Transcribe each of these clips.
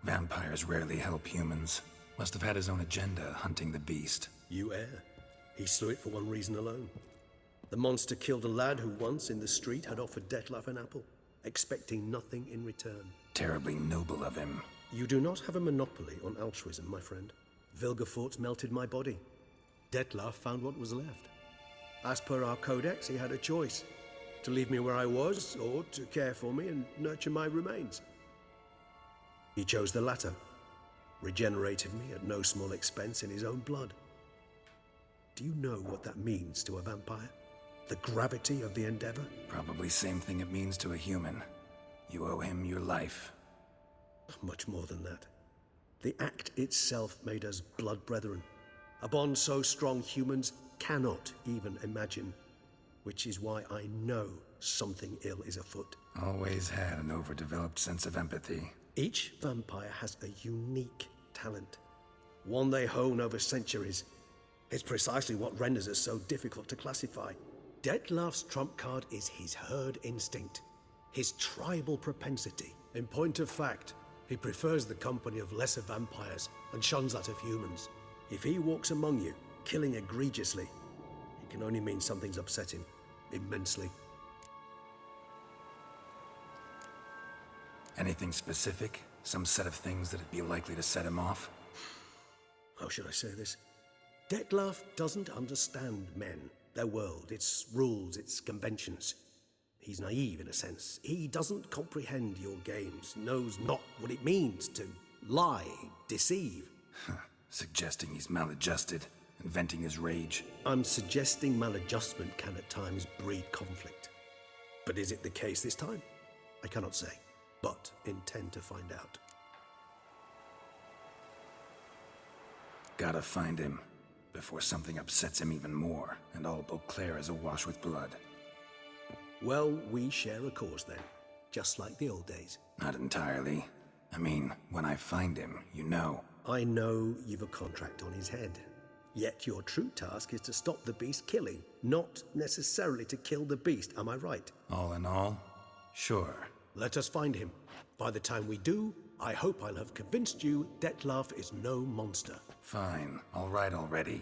Vampires rarely help humans. Must have had his own agenda hunting the beast. You err. He slew it for one reason alone. The monster killed a lad who once in the street had offered Dettlaff an apple, expecting nothing in return. Terribly noble of him. You do not have a monopoly on altruism, my friend. Vilgefortz melted my body. Dettlaff found what was left. As per our codex, he had a choice. To leave me where I was, or to care for me and nurture my remains. He chose the latter. Regenerated me at no small expense in his own blood. Do you know what that means to a vampire? The gravity of the endeavor? Probably same thing it means to a human. You owe him your life. Much more than that. The act itself made us blood brethren. A bond so strong humans cannot even imagine. Which is why I know something ill is afoot. Always had an overdeveloped sense of empathy. Each vampire has a unique talent. One they hone over centuries. It's precisely what renders us so difficult to classify. Dettlaff's trump card is his herd instinct. His tribal propensity. In point of fact, he prefers the company of lesser vampires and shuns that of humans. If he walks among you, killing egregiously, it can only mean something's upset him. Immensely. Anything specific? Some set of things that'd be likely to set him off? How should I say this? Dettlaff doesn't understand men, their world, its rules, its conventions. He's naive in a sense. He doesn't comprehend your games, knows not what it means to lie, deceive. Suggesting he's maladjusted and venting his rage. I'm suggesting maladjustment can at times breed conflict. But is it the case this time? I cannot say, but intend to find out. Gotta find him before something upsets him even more and all Beauclair is awash with blood. Well, we share a cause then, just like the old days. Not entirely. I mean, when I find him, you know. I know you've a contract on his head. Yet your true task is to stop the beast killing, not necessarily to kill the beast, am I right? All in all, sure. Let us find him. By the time we do, I hope I'll have convinced you Dettlaff is no monster. Fine, all right already.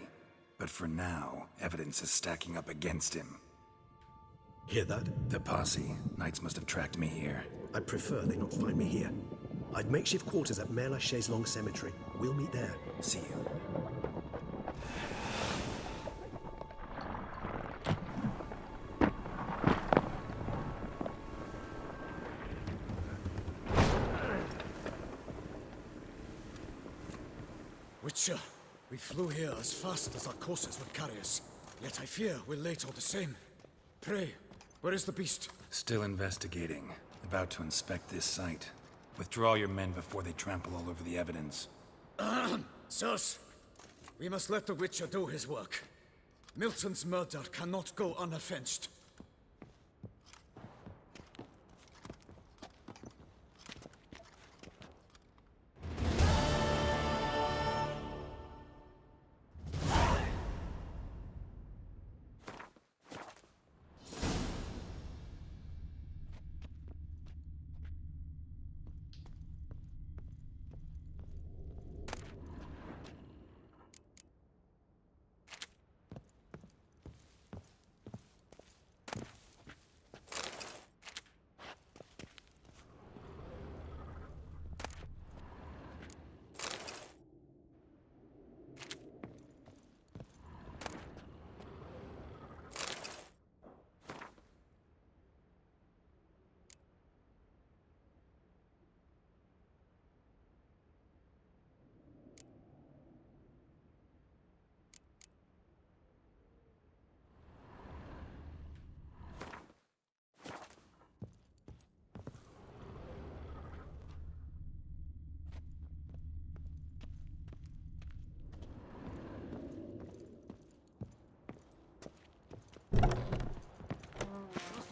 But for now, evidence is stacking up against him. Hear that? The posse. Knights must have tracked me here. I prefer they not find me here. I'd makeshift quarters at Mère Lachaise Long Cemetery. We'll meet there. See you. Witcher, we flew here as fast as our courses would carry us. Yet I fear we're late all the same. Pray, where is the beast? Still investigating. About to inspect this site. Withdraw your men before they trample all over the evidence. Sirs, we must let the Witcher do his work. Milton's murder cannot go unavenged.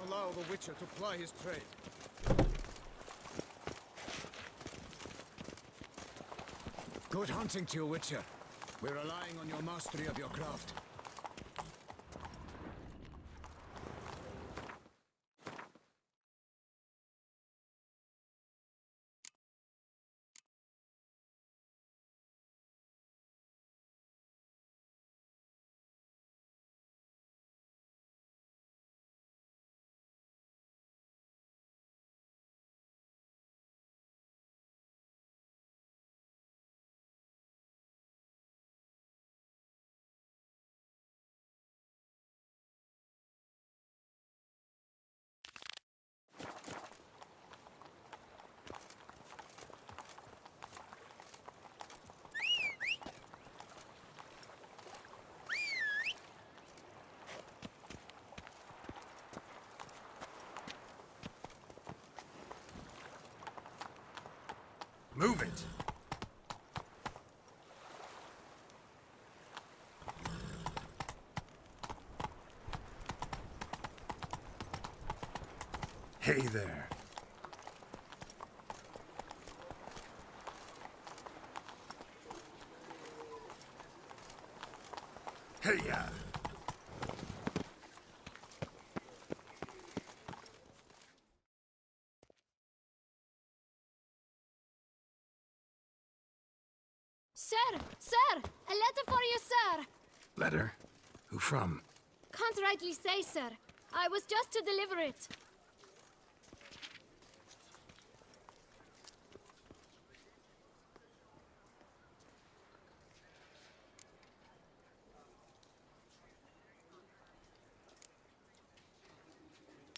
Allow the Witcher to ply his trade. Good hunting to you, Witcher. We're relying on your mastery of your craft. Move it! Hey there. Hey-ya! Sir! Sir! A letter for you, sir! Letter? Who from? Can't rightly say, sir. I was just to deliver it.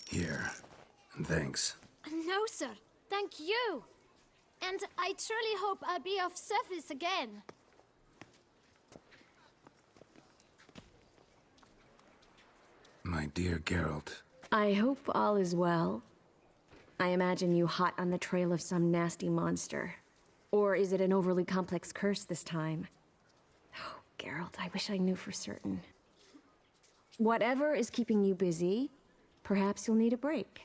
Here. And thanks. No, sir. Thank you. And I truly hope I'll be of service again. My dear Geralt. I hope all is well. I imagine you hot on the trail of some nasty monster. Or is it an overly complex curse this time? Oh, Geralt, I wish I knew for certain. Whatever is keeping you busy, perhaps you'll need a break.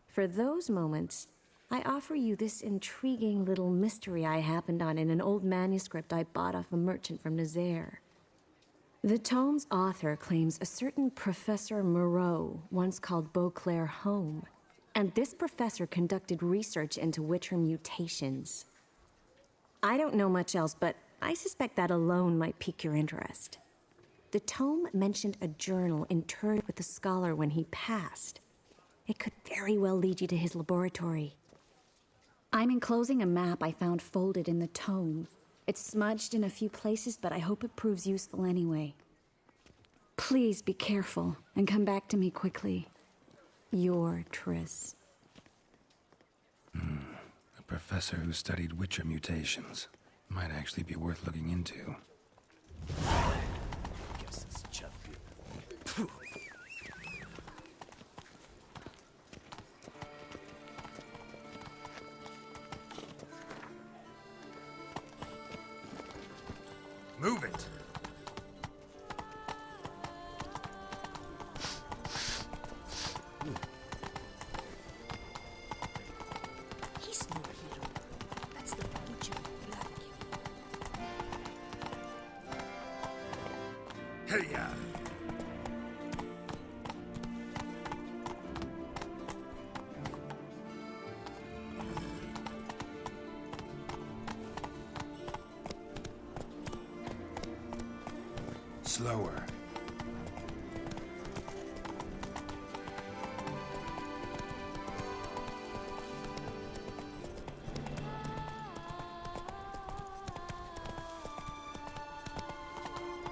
For those moments, I offer you this intriguing little mystery I happened on in an old manuscript I bought off a merchant from Nazaire. The tome's author claims a certain Professor Moreau once called Beauclair home, and this professor conducted research into Witcher mutations. I don't know much else, but I suspect that alone might pique your interest. The tome mentioned a journal interred with the scholar when he passed. It could very well lead you to his laboratory. I'm enclosing a map I found folded in the tome. It's smudged in a few places, but I hope it proves useful anyway. Please be careful and come back to me quickly. Your Triss. A professor who studied Witcher mutations. Might actually be worth looking into. Guess it's champion. Move it! He's no hero. That's the Butcher Black. Hey-ya! Slower.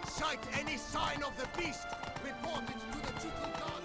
Sight any sign of the beast! Report it to the ducal guard!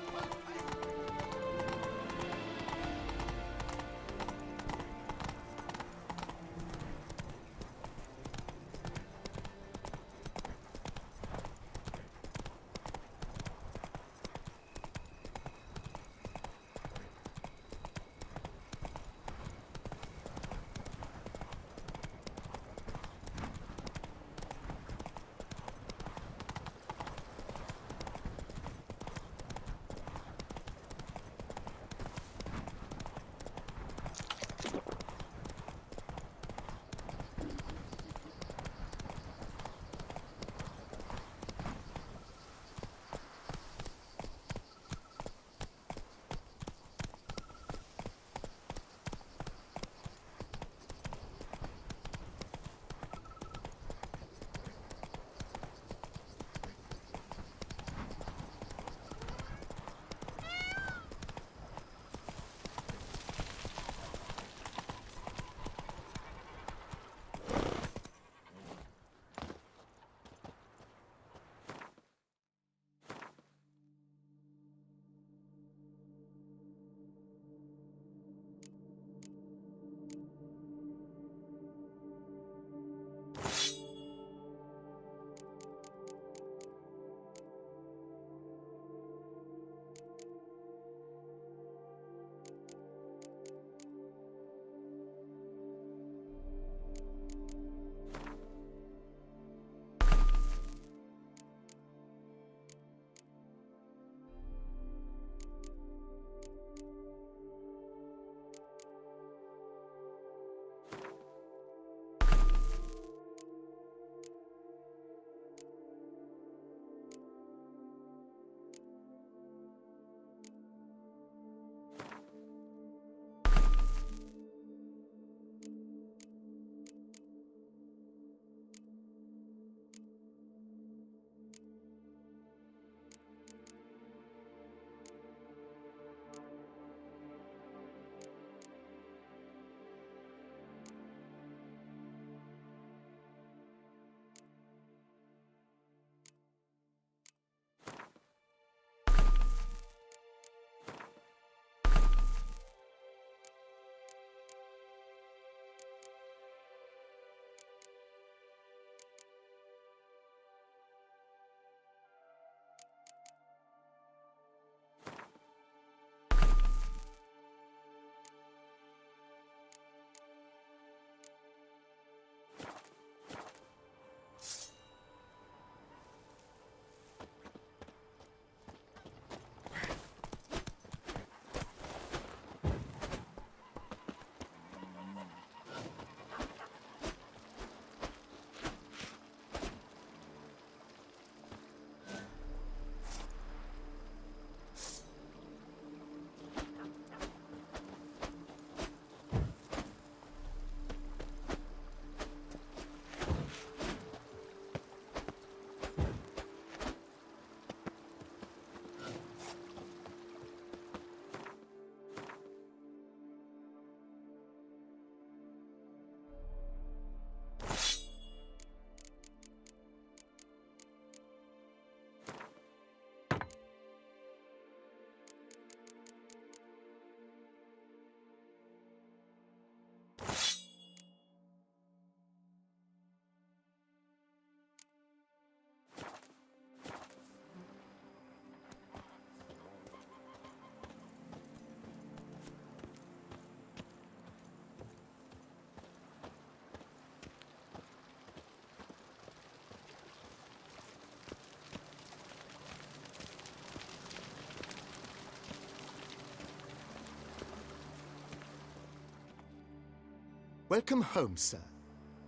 Welcome home, sir.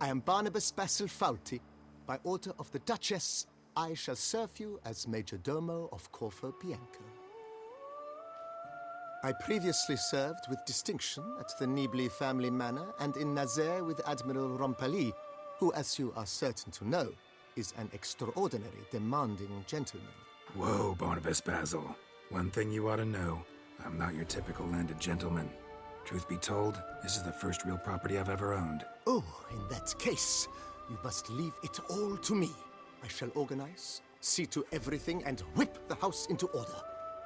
I am Barnabas Basil Fawlty. By order of the Duchess, I shall serve you as Major Domo of Corvo Bianco. I previously served with distinction at the Nibli family manor and in Nazaire with Admiral Rompali, who, as you are certain to know, is an extraordinary, demanding gentleman. Whoa, Barnabas Basil. One thing you ought to know. I'm not your typical landed gentleman. Truth be told, this is the first real property I've ever owned. Oh, in that case, you must leave it all to me. I shall organize, see to everything, and whip the house into order.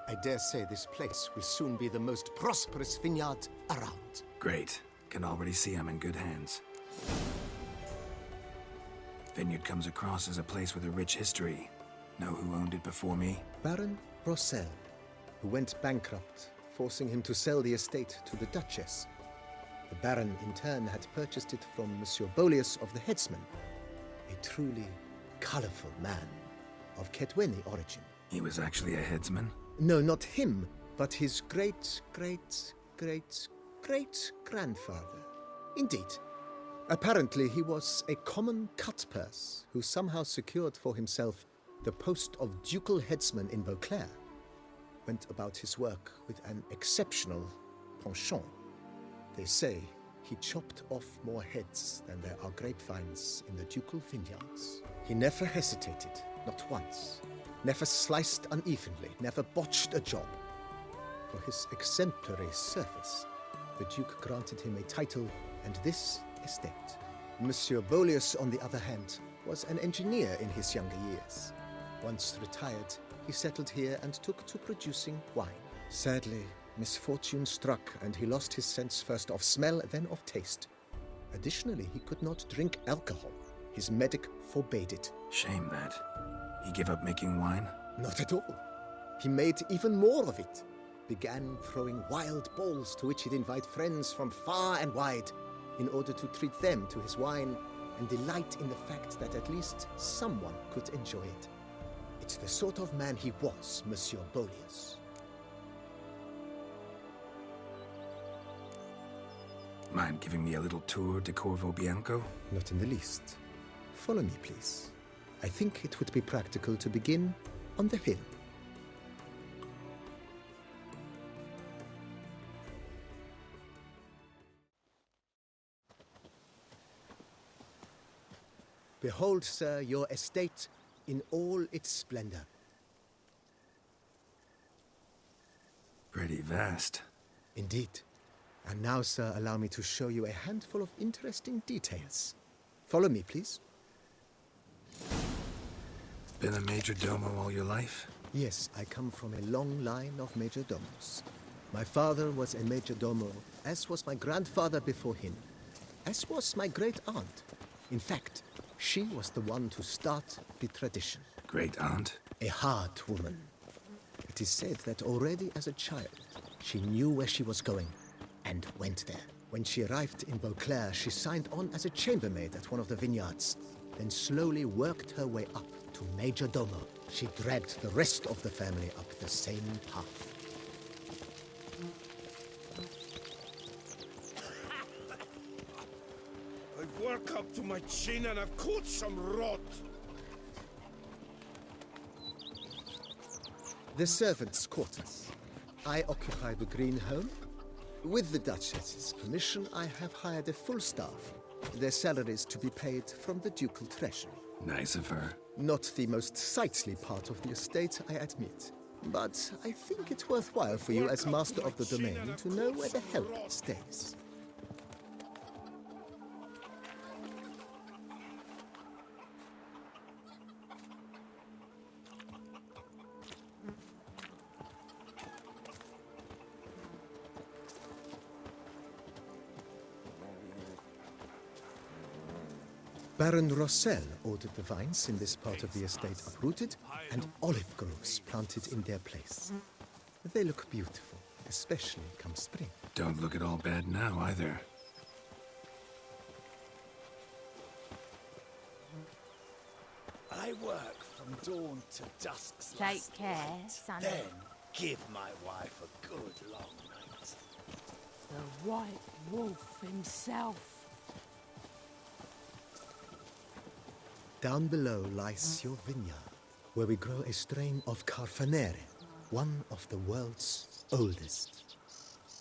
I dare say this place will soon be the most prosperous vineyard around. Great. Can already see I'm in good hands. Vineyard comes across as a place with a rich history. Know who owned it before me? Baron Rossel, who went bankrupt, forcing him to sell the estate to the Duchess. The Baron, in turn, had purchased it from Monsieur Bolius of the Headsman, a truly colorful man of Ketweni origin. He was actually a headsman? No, not him, but his grandfather. Indeed. Apparently, he was a common cutpurse who somehow secured for himself the post of ducal headsman in Beauclair. Went about his work with an exceptional penchant. They say he chopped off more heads than there are grapevines in the ducal vineyards. He never hesitated, not once. Never sliced unevenly, never botched a job. For his exemplary service, the Duke granted him a title and this estate. Monsieur Bolius, on the other hand, was an engineer in his younger years. Once retired, he settled here and took to producing wine. Sadly, misfortune struck and he lost his sense first of smell, then of taste. Additionally, he could not drink alcohol. His medic forbade it. Shame that. He gave up making wine? Not at all. He made even more of it. Began throwing wild balls to which he'd invite friends from far and wide in order to treat them to his wine and delight in the fact that at least someone could enjoy it. It's the sort of man he was, Monsieur Bolius. Mind giving me a little tour de Corvo Bianco? Not in the least. Follow me, please. I think it would be practical to begin on the hill. Behold, sir, your estate in all its splendor. Pretty vast. Indeed. And now, sir, allow me to show you a handful of interesting details. Follow me, please. Been a major domo all your life? Yes, I come from a long line of major domos. My father was a major domo, as was my grandfather before him, as was my great aunt. In fact, she was the one to start the tradition. Great aunt? A hard woman. It is said that already as a child, she knew where she was going and went there. When she arrived in Beauclair, she signed on as a chambermaid at one of the vineyards, then slowly worked her way up to Major Domo. She dragged the rest of the family up the same path. I've worked up to my chin and I've caught some rot. The servants' quarters. I occupy the green home. With the Duchess's permission, I have hired a full staff. Their salaries to be paid from the ducal treasury. Nice of her. Not the most sightly part of the estate, I admit. But I think it's worthwhile for you as master of the domain to know where the help stays. Baron Rossel ordered the vines in this part of the estate uprooted and olive groves planted in their place. They look beautiful, especially come spring. Don't look at all bad now, either. I work from dawn to dusk. Take care, sonny. Then give my wife a good long night. The White Wolf himself. Down below lies your vineyard, where we grow a strain of Carfanere, one of the world's oldest.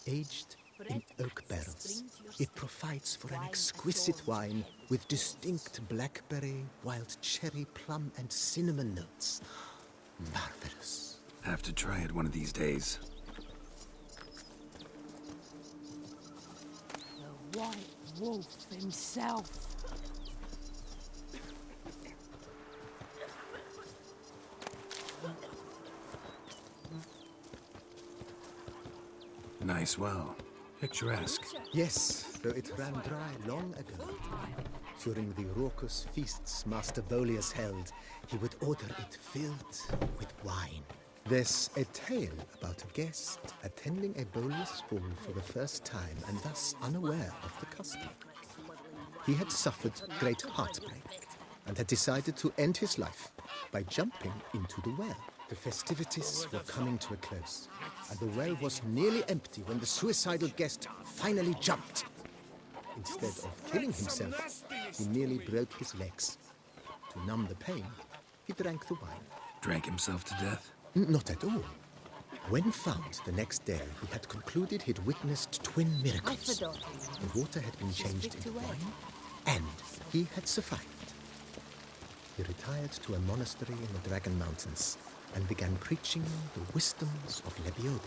Aged in oak barrels, it provides for an exquisite wine with distinct blackberry, wild cherry, plum, and cinnamon notes. Marvelous. Have to try it one of these days. The White Wolf himself. Nice well. Picturesque. Yes, though it ran dry long ago. During the raucous feasts Master Bolius held, he would order it filled with wine. There's a tale about a guest attending a Bolius ball for the first time and thus unaware of the custom. He had suffered great heartbreak and had decided to end his life by jumping into the well. The festivities were coming to a close, and the well was nearly empty when the suicidal guest finally jumped. Instead of killing himself, he merely broke his legs. To numb the pain, he drank the wine. Drank himself to death? Not at all. When found the next day, he had concluded he'd witnessed twin miracles. The water had been changed into wine, and he had survived. He retired to a monastery in the Dragon Mountains and began preaching the wisdoms of Lebioda.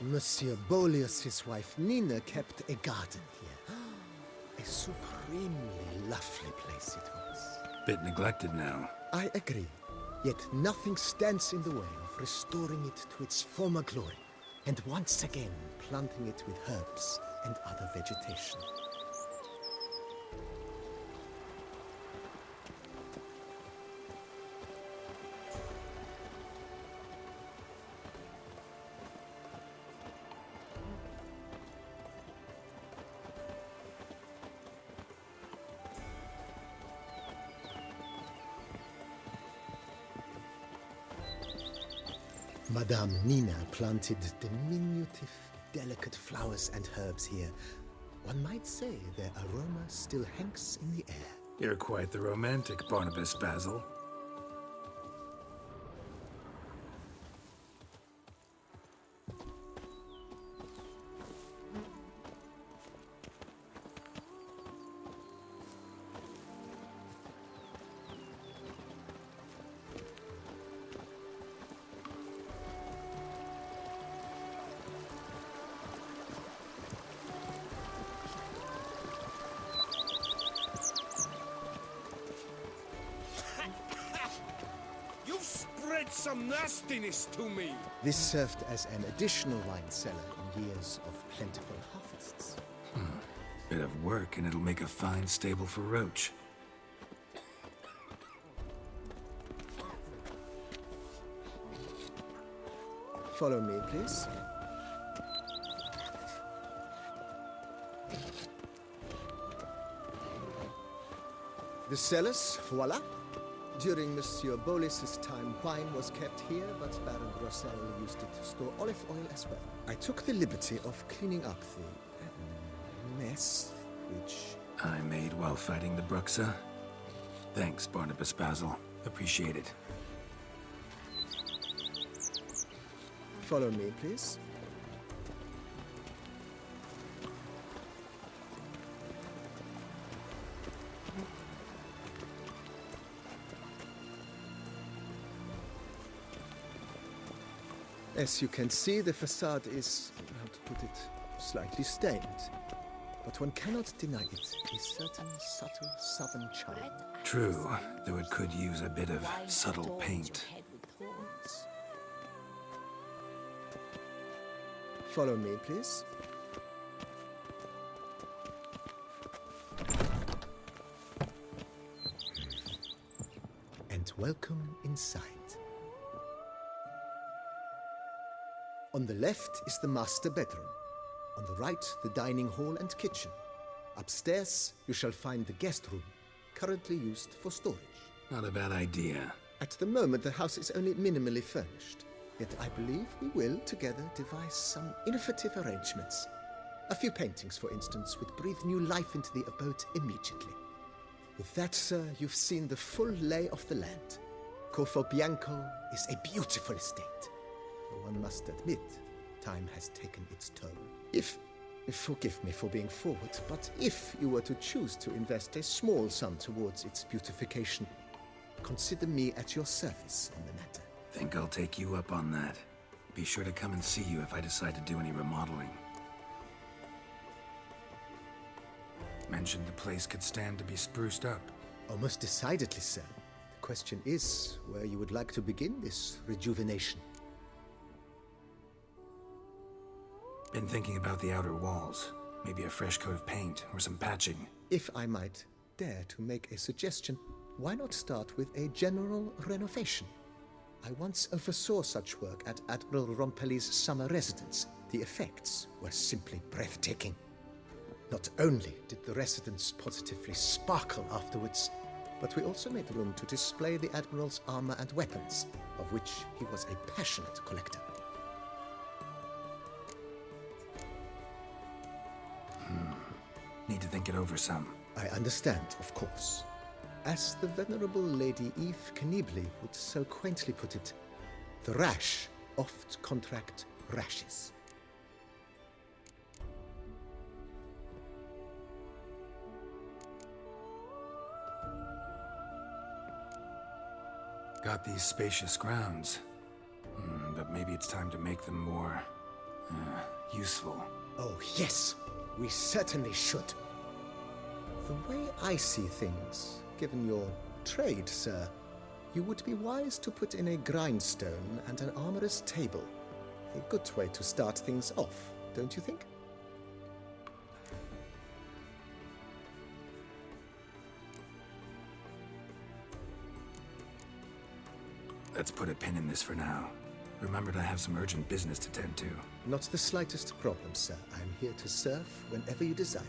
Monsieur Bolius, his wife Nina, kept a garden here. A supremely lovely place it was. Bit neglected now. I agree. Yet nothing stands in the way of restoring it to its former glory, and once again planting it with herbs and other vegetation. Madame Nina planted diminutive, delicate flowers and herbs here. One might say their aroma still hangs in the air. You're quite the romantic, Barnabas Basil. Some nastiness to me. This served as an additional wine cellar in years of plentiful harvests. Bit of work and it'll make a fine stable for Roach. Follow me, please. The cellars, voila. During Monsieur Bolis's time, wine was kept here, but Baron Grossel used it to store olive oil as well. I took the liberty of cleaning up the mess, which... I made while fighting the Bruxa. Thanks, Barnabas Basil. Appreciate it. Follow me, please. As you can see, the facade is, how to put it, slightly stained. But one cannot deny it, a certain subtle southern charm. True, though it could use a bit of subtle paint. Follow me, please. And welcome inside. On the left is the master bedroom. On the right, the dining hall and kitchen. Upstairs, you shall find the guest room, currently used for storage. Not a bad idea. At the moment, the house is only minimally furnished. Yet I believe we will, together, devise some innovative arrangements. A few paintings, for instance, would breathe new life into the abode immediately. With that, sir, you've seen the full lay of the land. Corvo Bianco is a beautiful estate. Though one must admit, time has taken its toll. Forgive me for being forward, but if you were to choose to invest a small sum towards its beautification, consider me at your service on the matter. Think I'll take you up on that. Be sure to come and see you if I decide to do any remodeling. Mentioned the place could stand to be spruced up. Oh, most decidedly, sir. The question is where you would like to begin this rejuvenation. Been thinking about the outer walls. Maybe a fresh coat of paint or some patching. If I might dare to make a suggestion, why not start with a general renovation? I once oversaw such work at Admiral Rompelli's summer residence. The effects were simply breathtaking. Not only did the residence positively sparkle afterwards, but we also made room to display the Admiral's armor and weapons, of which he was a passionate collector. Need to think it over some. I understand, of course. As the venerable Lady Eve Knibley would so quaintly put it, the rash oft contract rashes. Got these spacious grounds. But maybe it's time to make them more... useful. Oh, yes! We certainly should. The way I see things, given your trade, sir, you would be wise to put in a grindstone and an armorer's table. A good way to start things off, don't you think? Let's put a pin in this for now. Remembered I have some urgent business to tend to. Not the slightest problem, sir. I'm here to serve whenever you desire.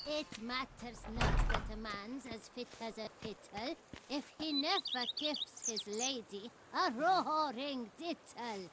It matters not that a man's as fit as a fiddle if he never gives his lady a roaring dittle.